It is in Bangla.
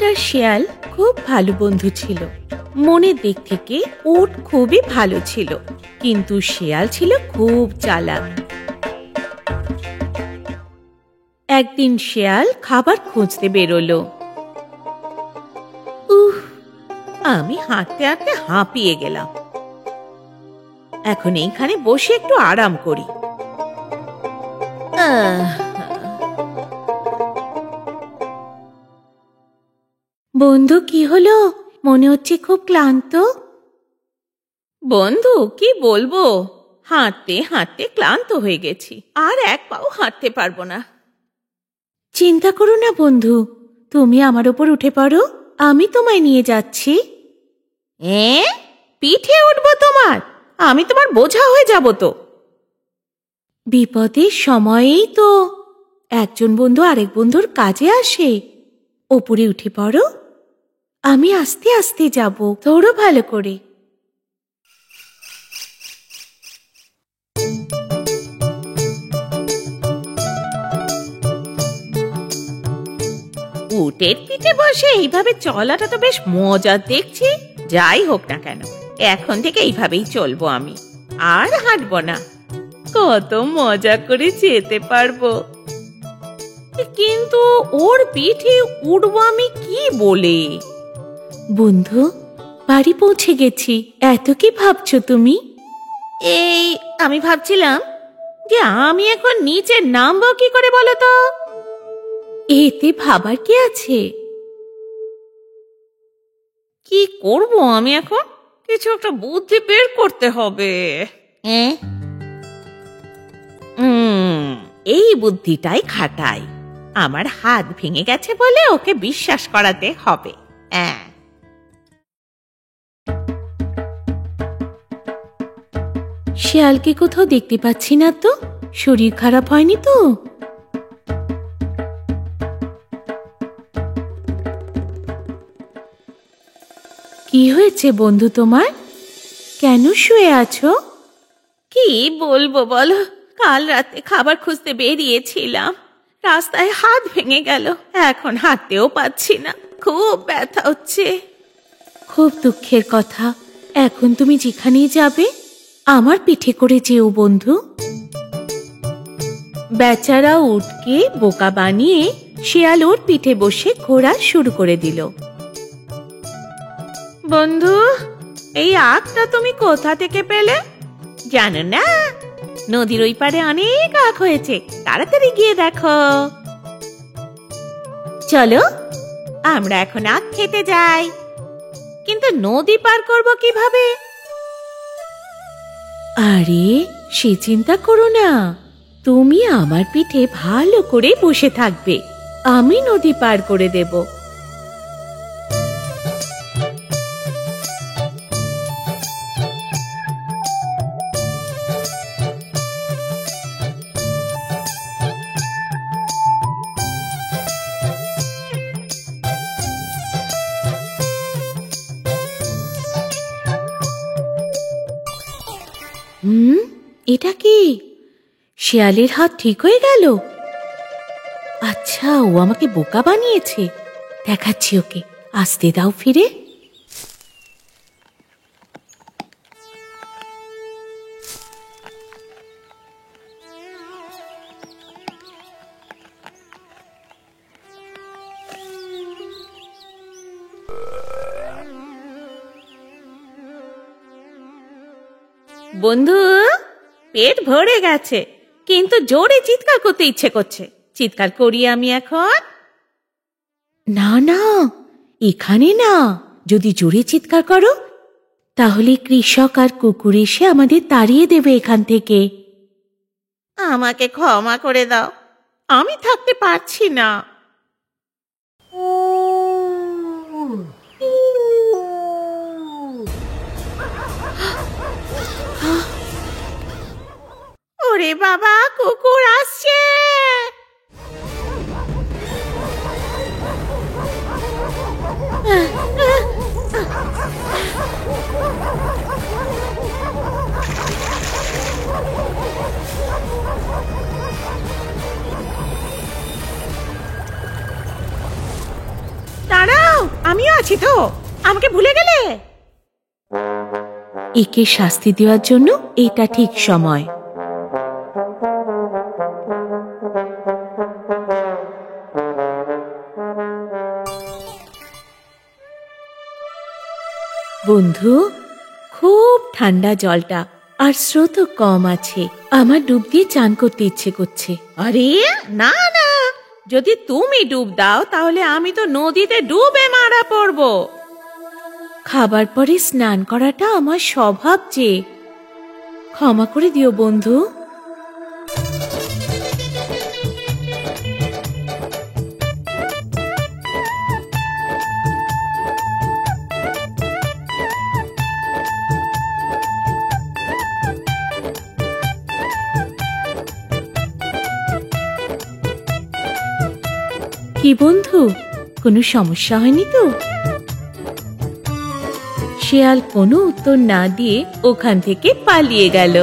আর শেয়াল খুব ভালো বন্ধু ছিল। মনের দিক থেকে উট খুবই ভালো ছিল, কিন্তু শেয়াল ছিল খুব চালাক। একদিন শেয়াল খাবার খুঁজতে বেরোলো। আমি হাঁটতে হাঁটতে হাঁপিয়ে গেলাম, এখন এইখানে বসে একটু আরাম করি। বন্ধু, কি হলো? মনে হচ্ছে খুব ক্লান্ত। বন্ধু, কি বলবো, হাঁটতে হাঁটতে ক্লান্ত হয়ে গেছি, আর এক পাও হাঁটতে পারবো না। চিন্তা করো না বন্ধু, তুমি আমার উপর উঠে পড়ো, আমি তোমায় নিয়ে যাচ্ছি। পিঠে উঠবো তোমার? আমি তোমার বোঝা হয়ে যাব তো। বিপদের সময়েই তো একজন বন্ধু আরেক বন্ধুর কাজে আসে। ওপরে উঠে পড়ো, আমি আস্তে আস্তে যাব, ধরো ভালো করে। উটের পিঠে বসে এইভাবে চলাটা তো বেশ মজার দেখছি। যাই হোক না কেন, এখন থেকে এইভাবেই চলবো আমি, আর হাঁটবো না। কত মজা করে যেতে পারবো। কিন্তু ওর পিঠে উঠবো আমি কি বলে? বন্ধু, বাড়ি পৌঁছে গেছি, এত কি ভাবছো তুমি? এই আমি ভাবছিলাম যে আমি এখন নিচে নামবো কি করে বলো তো। এতে ভাবার কি আছে? কি করব আমি এখন? কিছু একটা বুদ্ধি বের করতে হবে। এই বুদ্ধিটাই খাটাই। আমার হাত ভেঙে গেছে বলে ওকে বিশ্বাস করাতে হবে। শিয়ালকে কোথাও দেখতে পাচ্ছি না তো, শরীর খারাপ হয়নি তো? কি হয়েছে বন্ধু তোমার? কেন শুয়ে আছো? কি বলবো বলো, কাল রাতে খাবার খুঁজতে বেরিয়েছিলাম, রাস্তায় হাত ভেঙে গেল, এখন হাঁটতেও পাচ্ছি না, খুব ব্যথা হচ্ছে। খুব দুঃখের কথা। এখন তুমি যেখানেই যাবে আমার পিঠে করে যেও বন্ধু। বেচারা উটকে বোকা বানিয়ে শিয়াল ওর পিঠে বসে ঘোরা শুরু করে দিল। বন্ধু, এই আখটা তুমি কোথা থেকে পেলে? জানো না, নদীর ওই পারে অনেক আখ হয়েছে, তাড়াতাড়ি গিয়ে দেখো। চলো আমরা এখন আখ খেতে যাই, কিন্তু নদী পার করব কিভাবে? আরে সে চিন্তা করো না, তুমি আমার পিঠে ভালো করে বসে থাকবে, আমি নদী পার করে দেব। এটা কি? শিয়ালের হাত ঠিক হয়ে গেল? আচ্ছা, ও আমাকে বোকা বানিয়েছে। দেখাচ্ছি ওকে, আসতে দাও ফিরে। বন্ধু, পেট ভরে গেছে, কিন্তু জোরে চিৎকার করতে ইচ্ছে করছে। চিৎকার করি আমি এখন? না না, এখানে না। যদি জোরে চিৎকার করো তাহলে কৃষক আর কুকুর এসে আমাদের তাড়িয়ে দেবে এখান থেকে। আমাকে ক্ষমা করে দাও, আমি থাকতে পারছি না। ওরে বাবা, কুকুর আসছে! দাঁড়াও, বলেছি তো, আমাকে ভুলে গেলে? একে শাস্তি দেওয়ার জন্য এটা ঠিক সময়। বন্ধু, খুব ঠান্ডা জলটা, আর স্রোত কম আছে। আমার ডুব দিয়ে চান করতে ইচ্ছে করছে। আরে না না, যদি তুমি ডুব দাও তাহলে আমি তো নদীতে ডুবে মারা পড়ব। খাবার পরে স্নান করাটা আমার স্বভাব যে। ক্ষমা করে দিও বন্ধু। কি বন্ধু, কোনো সমস্যা হয়নি তো? শিয়াল কোনো উত্তর না দিয়ে ওখান থেকে পালিয়ে গেল।